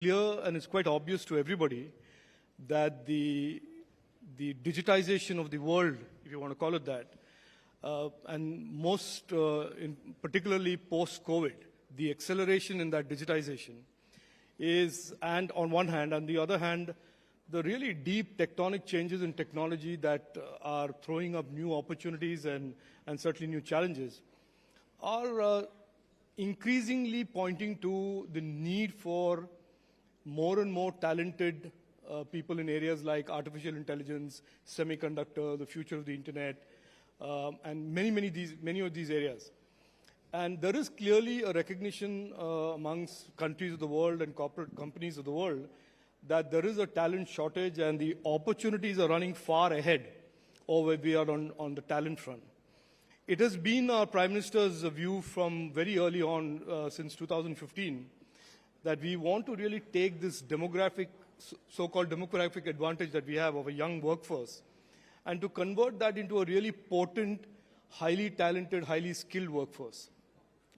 clear and it's quite obvious to everybody that the digitization of the world, if you want to call it that, and particularly post-COVID, the acceleration in that digitization is, and on one hand, on the other hand, the really deep tectonic changes in technology that are throwing up new opportunities and certainly new challenges are increasingly pointing to the need for more and more talented people in areas like artificial intelligence, semiconductor, the future of the internet, and many of these areas. And there is clearly a recognition amongst countries of the world and corporate companies of the world that there is a talent shortage and the opportunities are running far ahead of where we are on the talent front. It has been our Prime Minister's view from very early on, since 2015, that we want to really take this so-called demographic advantage that we have of a young workforce and to convert that into a really potent, highly talented, highly skilled workforce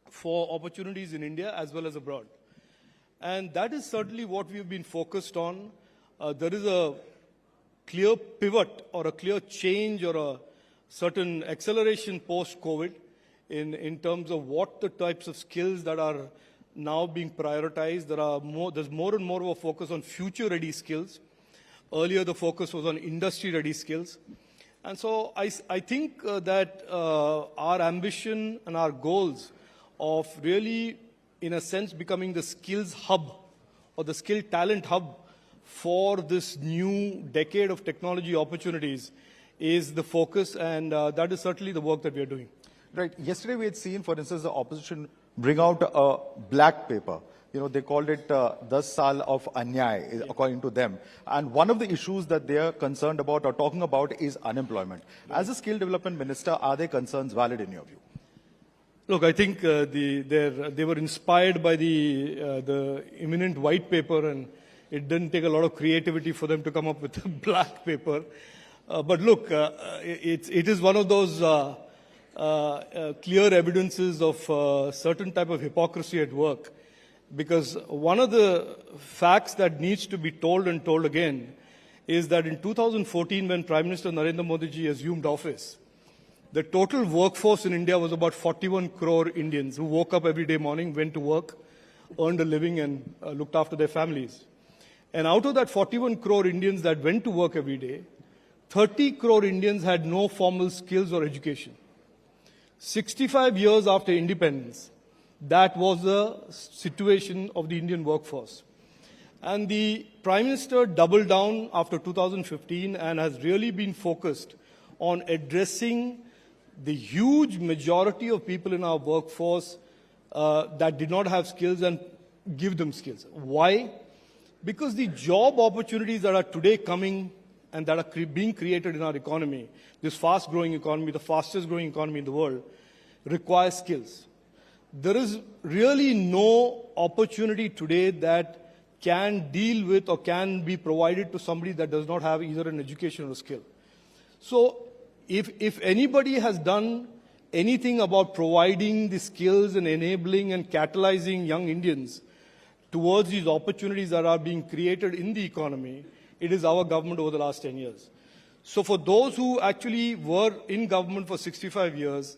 for opportunities in India as well as abroad. And that is certainly what we've been focused on. There is a clear pivot or a clear change or a certain acceleration post-COVID in terms of what the types of skills that are now being prioritized. There's more and more of a focus on future-ready skills. Earlier, the focus was on industry-ready skills. And so I think that our ambition and our goals of really, in a sense, becoming the skills hub or the skill talent hub for this new decade of technology opportunities is the focus, and that is certainly the work that we are doing. Right. Yesterday we had seen, for instance, the opposition bring out a black paper. You know, they called it 10 Saal of Anyay, according to them. And one of the issues that they are concerned about or talking about is unemployment. As a skill development minister, are their concerns valid in your view? Look, I think they were inspired by the imminent white paper, and it didn't take a lot of creativity for them to come up with a black paper. But look, it is one of those clear evidences of certain type of hypocrisy at work. Because one of the facts that needs to be told and told again is that in 2014, when Prime Minister Narendra Modi ji assumed office, the total workforce in India was about 41 crore Indians who woke up every day morning, went to work, earned a living and looked after their families. And out of that 41 crore Indians that went to work every day, 30 crore Indians had no formal skills or education. 65 years after independence, that was the situation of the Indian workforce. And the Prime Minister doubled down after 2015 and has really been focused on addressing the huge majority of people in our workforce that did not have skills and give them skills. Why? Because the job opportunities that are today coming and that are being created in our economy, this fast-growing economy, the fastest-growing economy in the world, require skills. There is really no opportunity today that can deal with or can be provided to somebody that does not have either an education or a skill. So if anybody has done anything about providing the skills and enabling and catalyzing young Indians towards these opportunities that are being created in the economy, it is our government over the last 10 years. So for those who actually were in government for 65 years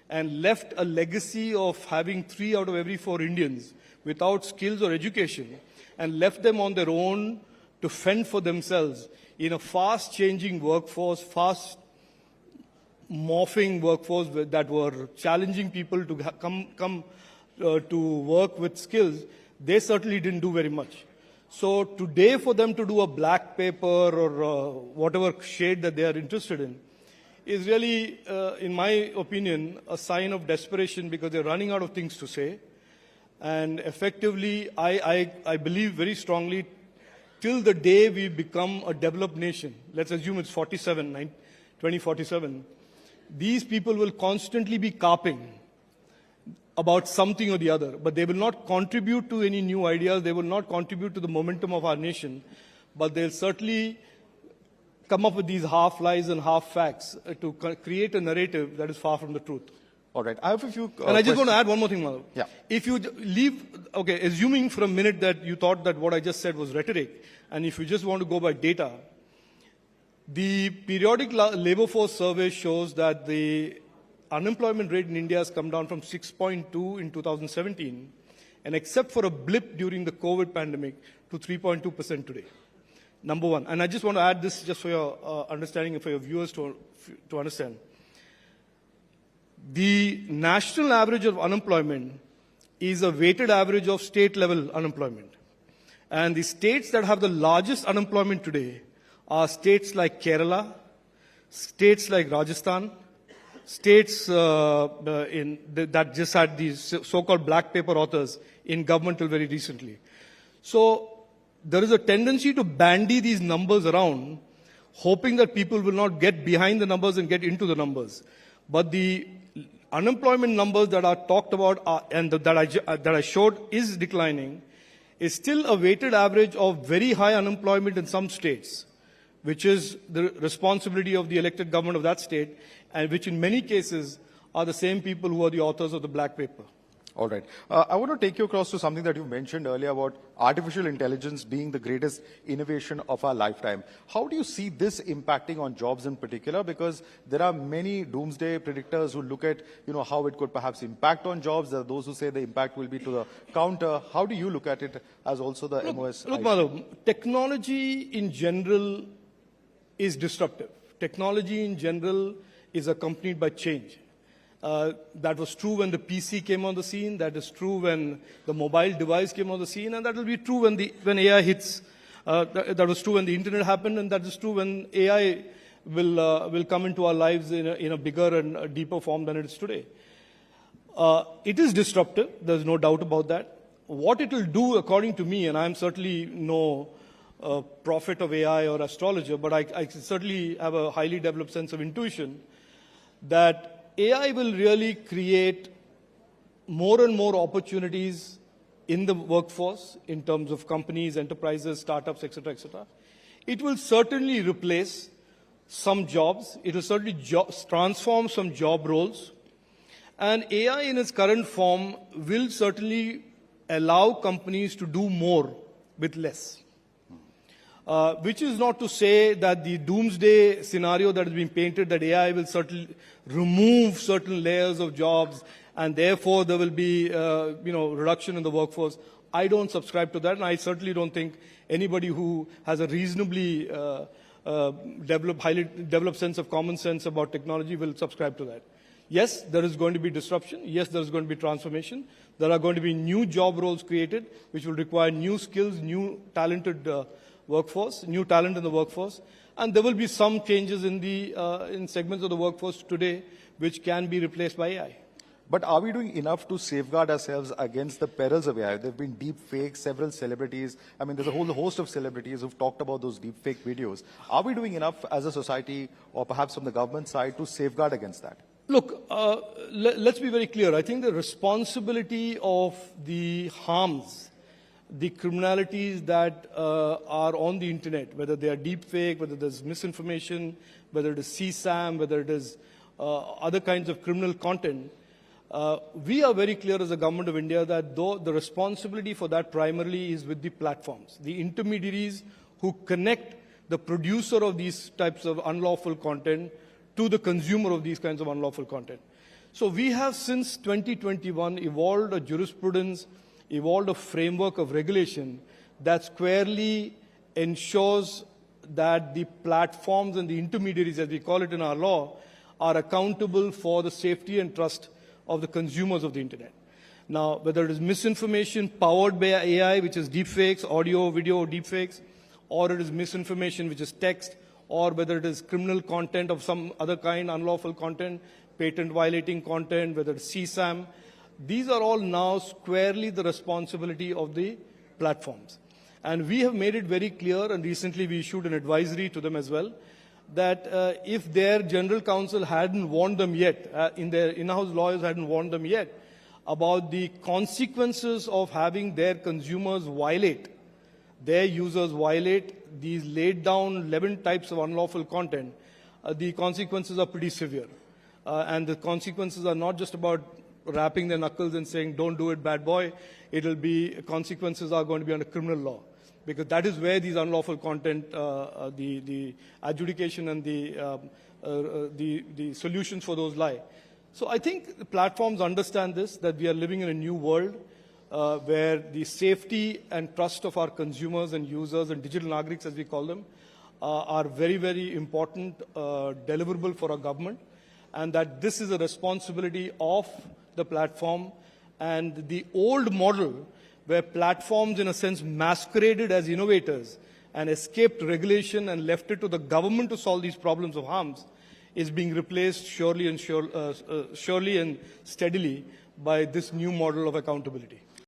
and left a legacy of having 3 out of every 4 Indians without skills or education and left them on their own to fend for themselves in a fast-changing workforce, fast morphing workforce that were challenging people to come to work with skills, they certainly didn't do very much. So today for them to do a black paper or whatever shade that they are interested in is really, in my opinion, a sign of desperation because they're running out of things to say. And effectively, I believe very strongly, till the day we become a developed nation, let's assume it's 2047, these people will constantly be carping about something or the other, but they will not contribute to any new ideas, they will not contribute to the momentum of our nation, but they'll certainly come up with these half lies and half facts to create a narrative that is far from the truth. All right. I have a few And I just want to add one more thing, Madhav. Yeah. If you leave, okay, assuming for a minute that you thought that what I just said was rhetoric, and if you just want to go by data, the periodic labor force survey shows that the unemployment rate in India has come down from 6.2 in 2017, and except for a blip during the COVID pandemic, to 3.2% today. Number one. And I just want to add this just for your understanding and for your viewers to understand. The national average of unemployment is a weighted average of state-level unemployment. And the states that have the largest unemployment today are states like Kerala, states like Rajasthan, states that just had these so-called black paper authors in government till very recently. So there is a tendency to bandy these numbers around, hoping that people will not get behind the numbers and get into the numbers. But the unemployment numbers that are talked about and that I showed is declining, is still a weighted average of very high unemployment in some states, which is the responsibility of the elected government of that state, and which in many cases are the same people who are the authors of the black paper. All right. I want to take you across to something that you mentioned earlier about artificial intelligence being the greatest innovation of our lifetime. How do you see this impacting on jobs in particular? Because there are many doomsday predictors who look at, how it could perhaps impact on jobs. There are those who say the impact will be to the counter. How do you look at it as also the MOS? Look, Madhav, technology in general is disruptive. Technology in general is accompanied by change. That was true when the PC came on the scene. That is true when the mobile device came on the scene, and that will be true when AI hits. That was true when the internet happened, and that is true when AI will come into our lives in a bigger and a deeper form than it is today. It is disruptive. There's no doubt about that. What it will do, according to me, and I'm certainly no prophet of AI or astrologer, but I certainly have a highly developed sense of intuition that AI will really create more and more opportunities in the workforce in terms of companies, enterprises, startups, etc., etc. It will certainly replace some jobs. It will certainly transform some job roles. And AI in its current form will certainly allow companies to do more with less. Which is not to say that the doomsday scenario that has been painted, that AI will certainly remove certain layers of jobs and therefore there will be, reduction in the workforce. I don't subscribe to that, and I certainly don't think anybody who has a reasonably highly developed sense of common sense about technology will subscribe to that. Yes, there is going to be disruption. Yes, there is going to be transformation. There are going to be new job roles created, which will require new skills, new talented workforce, new talent in the workforce, and there will be some changes in segments of the workforce today which can be replaced by AI. But are we doing enough to safeguard ourselves against the perils of AI? There have been deep fakes, several celebrities. I mean, there's a whole host of celebrities who've talked about those deep fake videos. Are we doing enough as a society or perhaps from the government side to safeguard against that? Look, let's be very clear. I think the responsibility of the harms, the criminalities that are on the internet, whether they are deepfake, whether there's misinformation, whether it is CSAM, whether it is other kinds of criminal content, we are very clear as a government of India that though the responsibility for that primarily is with the platforms, the intermediaries who connect the producer of these types of unlawful content to the consumer of these kinds of unlawful content. So we have since 2021 evolved a jurisprudence, evolved a framework of regulation that squarely ensures that the platforms and the intermediaries, as we call it in our law, are accountable for the safety and trust of the consumers of the internet. Now, whether it is misinformation powered by AI, which is deepfakes, audio, video deepfakes, or it is misinformation, which is text, or whether it is criminal content of some other kind, unlawful content, patent violating content, whether it's CSAM, these are all now squarely the responsibility of the platforms. And we have made it very clear, and recently we issued an advisory to them as well, that if their general counsel hadn't warned them yet, in their in-house lawyers hadn't warned them yet, about the consequences of having their consumers violate, their users violate these laid down 11 types of unlawful content, the consequences are pretty severe. and the consequences are not just about rapping their knuckles and saying, don't do it, bad boy. It'll be, consequences are going to be under criminal law, because that is where these unlawful content, the adjudication and the solutions for those lie. So I think the platforms understand this, that we are living in a new world where the safety and trust of our consumers and users and digital nagriks, as we call them, are very, very important deliverable for our government, and that this is a responsibility of the platform. And the old model where platforms, in a sense, masqueraded as innovators and escaped regulation and left it to the government to solve these problems of harms, is being replaced surely and steadily by this new model of accountability.